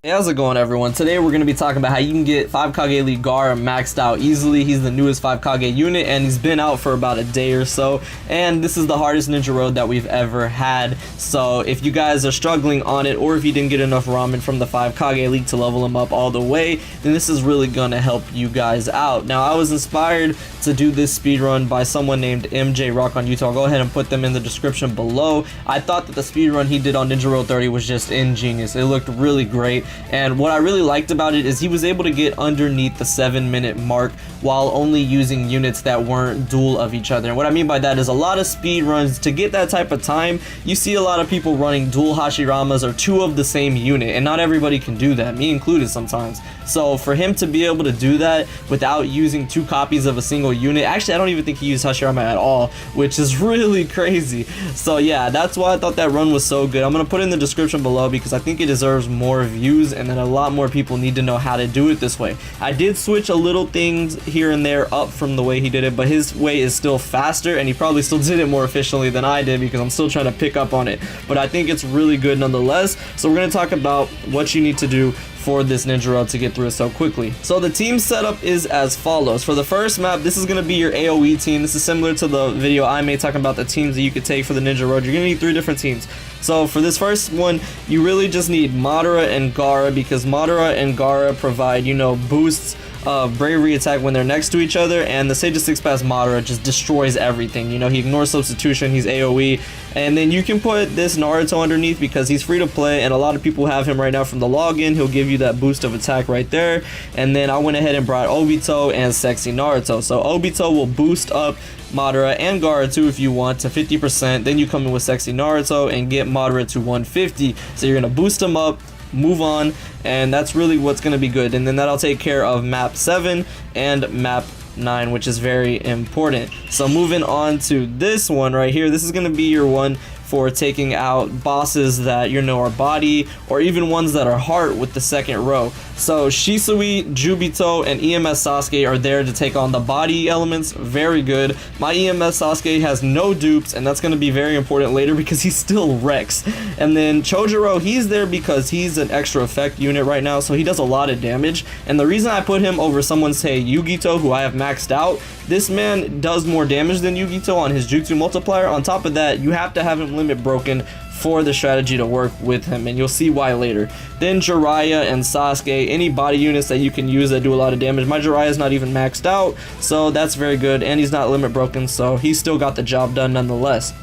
Hey, how's it going, everyone? Today we're going to be talking about how you can get 5KL GAARA maxed out easily. He's the newest 5KL unit and he's been out for about a day or so, and this is the hardest ninja road that we've ever had. So if you guys are struggling on it, or if you didn't get enough ramen from the 5KL League to level him up all the way, then this is really going to help you guys out. Now, I was inspired to do this speed run by someone named MJ Rock on YouTube. I'll go ahead and put them in the description below. I thought that the speed run he did on Ninja Road 30 was just ingenious. It looked really great. And what I really liked about it is he was able to get underneath the 7-minute mark while only using units that weren't dual of each other. And what I mean by that is a lot of speed runs, to get that type of time, you see a lot of people running dual Hashiramas or two of the same unit, and not everybody can do that, me included sometimes. So for him to be able to do that without using two copies of a single unit, actually I don't even think he used Hashirama at all, which is really crazy. So yeah, that's why I thought that run was so good. I'm going to put it in the description below because I think it deserves more views, and then a lot more people need to know how to do it this way. I did switch a little things here and there up from the way he did it, but his way is still faster, and he probably still did it more efficiently than I did because I'm still trying to pick up on it. But I think it's really good nonetheless. So we're going to talk about what you need to do for this ninja road to get through it so quickly. So the team setup is as follows. For the first map, this is going to be your AoE team. This is similar to the video I made talking about the teams that you could take for the ninja road. You're going to need 3 different teams. So for this first one, you really just need Madara and Gaara, because Madara and Gaara provide, you know, boosts of bravery attack when they're next to each other, and the Sage of 6 Pass Madara just destroys everything. You know, he ignores substitution, he's AoE, and then you can put this Naruto underneath because he's free to play, and a lot of people have him right now from the login. He'll give you that boost of attack right there. And then I went ahead and brought Joebito and Sexy Naruto. So Joebito will boost up Madara and Gaara too if you want to 50%. Then you come in with Sexy Naruto and get Madara to 150. So you're gonna boost him up, move on, and that's really what's going to be good. And then that'll take care of map 7 and map 9, which is very important. So moving on to this one right here, this is going to be your one for taking out bosses that, you know, are body, or even ones that are heart with the second row. So Shisui, Joebito, and EMS Sasuke are there to take on the body elements. Very good. My EMS Sasuke has no dupes, and that's going to be very important later because he still wrecks. And then Chojuro, he's there because he's an extra effect unit right now, so he does a lot of damage. And the reason I put him over someone, say Yugito, who I have maxed out, this man does more damage than Yugito on his jutsu multiplier. On top of that, you have to have him limit broken for the strategy to work with him, and you'll see why later. Then Jiraiya and Sasuke, any body units that you can use that do a lot of damage. My Jiraiya is not even maxed out, so that's very good, and he's not limit broken, so he's still got the job done nonetheless.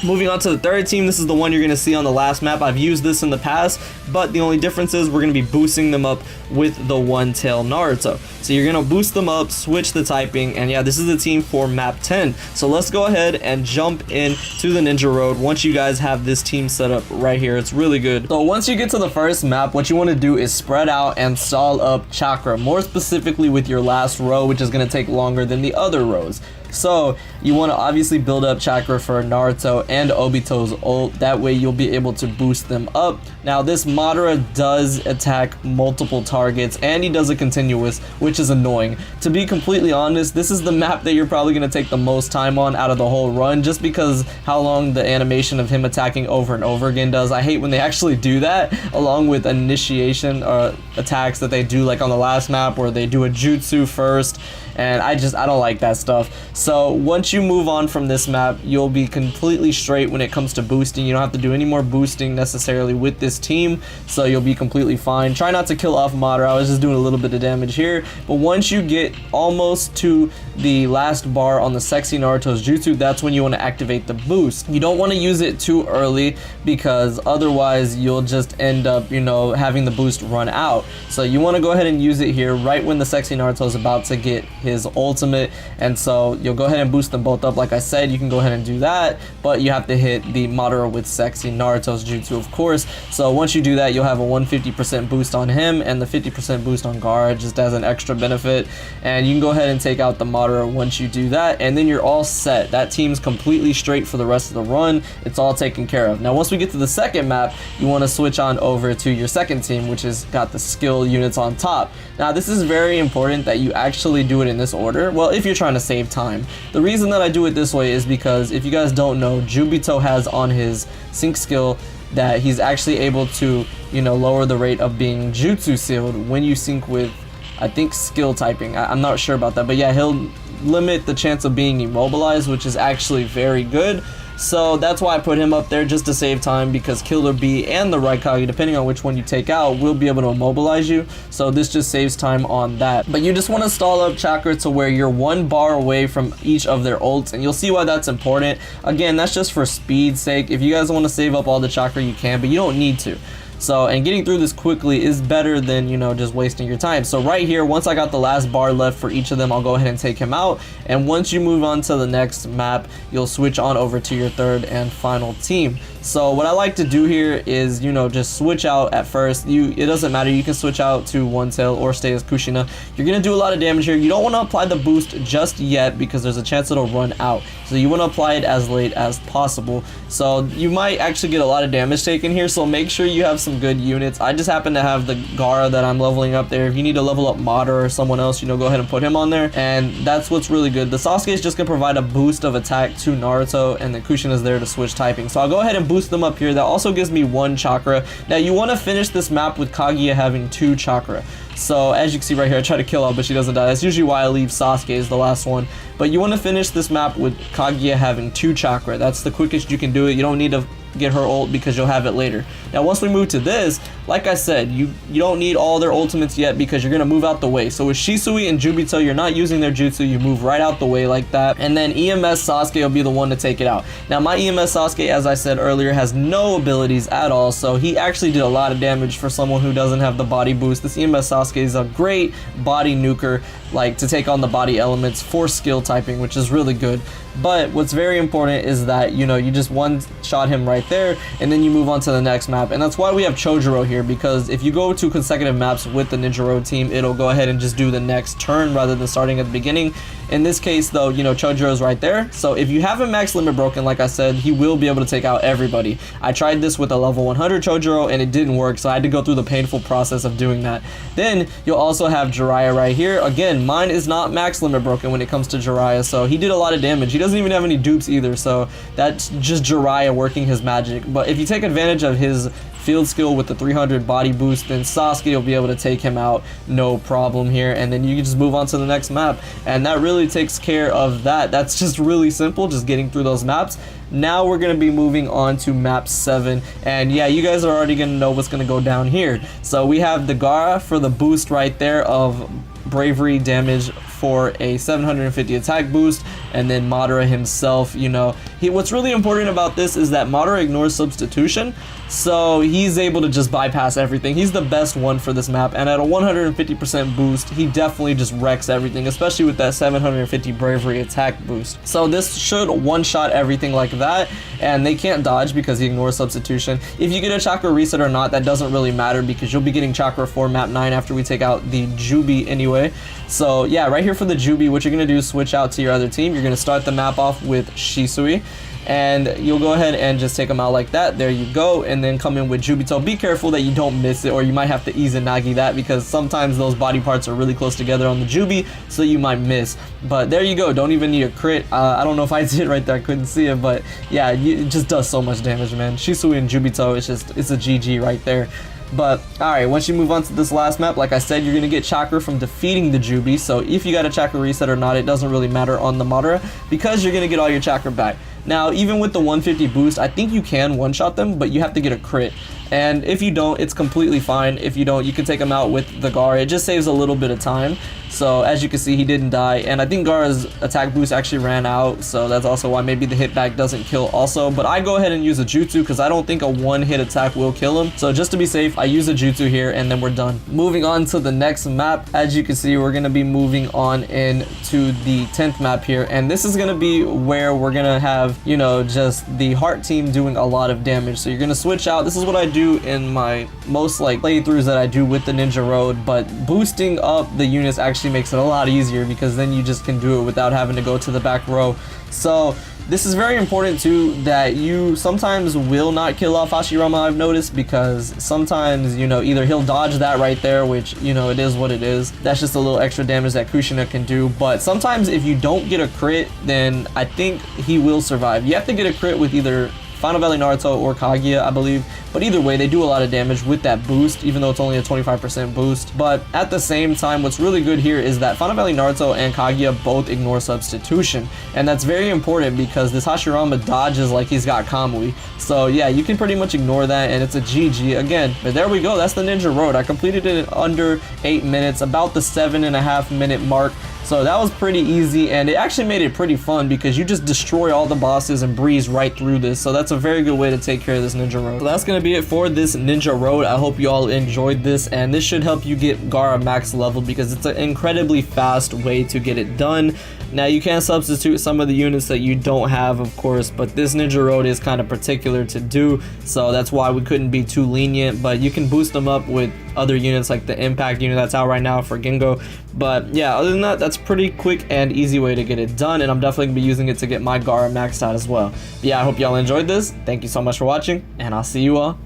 Moving on to the third team, this is the one you're going to see on the last map. I've used this in the past, but the only difference is we're going to be boosting them up with the one-tail Naruto. So you're going to boost them up, switch the typing, and yeah, this is the team for map 10. So let's go ahead and jump into the ninja road once you guys have this team set up right here. It's really good. So once you get to the first map, what you want to do is spread out and stall up chakra, more specifically with your last row, which is going to take longer than the other rows. So you want to obviously build up chakra for Naruto and Obito's ult. That way you'll be able to boost them up. Now this Madara does attack multiple targets, and he does a continuous, which is annoying. To be completely honest, this is the map that you're probably going to take the most time on out of the whole run, just because how long the animation of him attacking over and over again does. I hate when they actually do that, along with initiation attacks that they do, like on the last map where they do a jutsu first, and I don't like that stuff. So once you move on from this map, you'll be completely straight when it comes to boosting. You don't have to do any more boosting necessarily with this team, so you'll be completely fine. Try not to kill off Madara. I was just doing a little bit of damage here, but once you get almost to the last bar on the Sexy Naruto's jutsu, that's when you want to activate the boost. You don't want to use it too early because otherwise you'll just end up, you know, having the boost run out. So you want to go ahead and use it here right when the Sexy Naruto is about to get his ultimate, and so you'll go ahead and boost them both up. Like I said, you can go ahead and do that, but you have to hit the Madara with Sexy Naruto's jutsu, of course. So once you do that, you'll have a 150% boost on him and the 50% boost on Gaara just as an extra benefit, and you can go ahead and take out the Madara once you do that, and then you're all set. That team's completely straight for the rest of the run. It's all taken care of. Now once we get to the second map, you want to switch on over to your second team, which has got the skill units on top. Now this is very important that you actually do it in this order. Well, if you're trying to save time. The reason that I do it this way is because if you guys don't know, Joebito has on his sync skill that he's actually able to, you know, lower the rate of being jutsu sealed when you sync with, I think, skill typing. I'm not sure about that, but yeah, he'll limit the chance of being immobilized, which is actually very good. So that's why I put him up there, just to save time, because Killer Bee and the Raikage, depending on which one you take out, will be able to immobilize you. So this just saves time on that. But you just want to stall up chakra to where you're 1 bar away from each of their ults, and you'll see why that's important. Again, that's just for speed's sake. If you guys want to save up all the chakra, you can, but you don't need to. So, and getting through this quickly is better than, you know, just wasting your time. So right here, once I got the last bar left for each of them, I'll go ahead and take him out. And once you move on to the next map, you'll switch on over to your third and final team. So what I like to do here is, you know, just switch out at first. It doesn't matter, you can switch out to One Tail or stay as Kushina. You're gonna do a lot of damage here. You don't want to apply the boost just yet because there's a chance it'll run out. So you want to apply it as late as possible. So you might actually get a lot of damage taken here, so make sure you have some good units. I just happen to have the Gaara that I'm leveling up there. If you need to level up Madara or someone else, you know, go ahead and put him on there, and that's what's really good. The Sasuke is just gonna provide a boost of attack to Naruto, and then Kushina is there to switch typing. So I'll go ahead and boost them up here. That also gives me 1 chakra. Now you want to finish this map with Kaguya having 2 chakra. So as you can see right here, I try to kill her, but she doesn't die. That's usually why I leave Sasuke as the last one. But you want to finish this map with Kaguya having 2 chakra. That's the quickest you can do it. You don't need to get her ult because you'll have it later. Now once we move to this, like I said, you don't need all their ultimates yet because you're gonna move out the way. So with Shisui and Joebito, you're not using their jutsu, you move right out the way like that, and then EMS Sasuke will be the one to take it out. Now my EMS Sasuke, as I said earlier, has no abilities at all, so he actually did a lot of damage for someone who doesn't have the body boost. This EMS Sasuke is a great body nuker, like to take on the body elements for skill typing, which is really good. But what's very important is that, you know, you just one-shot him right there, and then you move on to the next map. And that's why we have Chojuro here, because if you go to consecutive maps with the Ninja Road team, it'll go ahead and just do the next turn rather than starting at the beginning. In this case, though, you know, Chojuro's right there. So if you have a max limit broken, like I said, he will be able to take out everybody. I tried this with a level 100 Chojuro, and it didn't work, so I had to go through the painful process of doing that. Then you'll also have Jiraiya right here. Again, mine is not max limit broken when it comes to Jiraiya, so he did a lot of damage. He doesn't even have any dupes either, so that's just Jiraiya working his magic. But if you take advantage of his field skill with the 300 body boost, then Sasuke will be able to take him out no problem here, and then you can just move on to the next map, and that really takes care of that. That's just really simple, just getting through those maps. Now we're going to be moving on to map 7, and yeah, you guys are already going to know what's going to go down here. So we have the Gaara for the boost right there of bravery damage for a 750 attack boost, and then Madara himself, you know, what's really important about this is that Madara ignores substitution, so he's able to just bypass everything. He's the best one for this map, and at a 150% boost, he definitely just wrecks everything, especially with that 750 bravery attack boost. So this should one-shot everything like that, and they can't dodge because he ignores substitution. If you get a chakra reset or not, that doesn't really matter because you'll be getting chakra for map 9 after we take out the Jubi anyway. So yeah, right here for the Jubi, what you're going to do is switch out to your other team. You're going to start the map off with Shisui, and you'll go ahead and just take them out like that. There you go, and then come in with Joebito. Be careful that you don't miss it, or you might have to Izanagi that, because sometimes those body parts are really close together on the Jubi, so you might miss. But there you go, don't even need a crit. I don't know if I did right there, I couldn't see it, but yeah, it just does so much damage, man. Shisui and Joebito, it's a GG right there. But alright, once you move on to this last map, like I said, you're going to get chakra from defeating the Jubi. So if you got a chakra reset or not, it doesn't really matter on the Madara, because you're going to get all your chakra back. Now, even with the 150 boost, I think you can one-shot them, but you have to get a crit. And if you don't, it's completely fine. If you don't, you can take them out with the Gaara. It just saves a little bit of time. So as you can see, he didn't die, and I think Gaara's attack boost actually ran out, so that's also why maybe the hit back doesn't kill also. But I go ahead and use a jutsu because I don't think a one-hit attack will kill him. So just to be safe, I use a jutsu here, and then we're done. Moving on to the next map, as you can see, we're going to be moving on into the 10th map here, and this is going to be where we're going to have, you know, just the heart team doing a lot of damage. So you're going to switch out. This is what I do in my most like playthroughs that I do with the Ninja Road, but boosting up the units actually makes it a lot easier because then you just can do it without having to go to the back row. So this is very important too, that you sometimes will not kill off Hashirama, I've noticed, because sometimes, you know, either he'll dodge that right there, which, you know, it is what it is. That's just a little extra damage that Kushina can do. But sometimes if you don't get a crit, then I think he will survive. You have to get a crit with either Final Valley Naruto or Kaguya, I believe. But either way, they do a lot of damage with that boost, even though it's only a 25% boost. But at the same time, what's really good here is that Final Valley Naruto and Kaguya both ignore substitution. And that's very important because this Hashirama dodges like he's got Kamui. So yeah, you can pretty much ignore that and it's a GG again. But there we go, that's the Ninja Road. I completed it in under 8 minutes, about the 7.5 minute mark. So that was pretty easy, and it actually made it pretty fun because you just destroy all the bosses and breeze right through this. So that's a very good way to take care of this Ninja Road. So that's going to be it for this Ninja Road. I hope you all enjoyed this, and this should help you get Gaara max level because it's an incredibly fast way to get it done. Now you can substitute some of the units that you don't have, of course, but this Ninja Road is kind of particular to do, so that's why we couldn't be too lenient. But you can boost them up with other units like the impact unit that's out right now for Gingo. But yeah, other than that, that's pretty quick and easy way to get it done, and I'm definitely gonna be using it to get my Gaara maxed out as well. But yeah, I hope y'all enjoyed this. Thank you so much for watching, and I'll see you all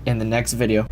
in the next video.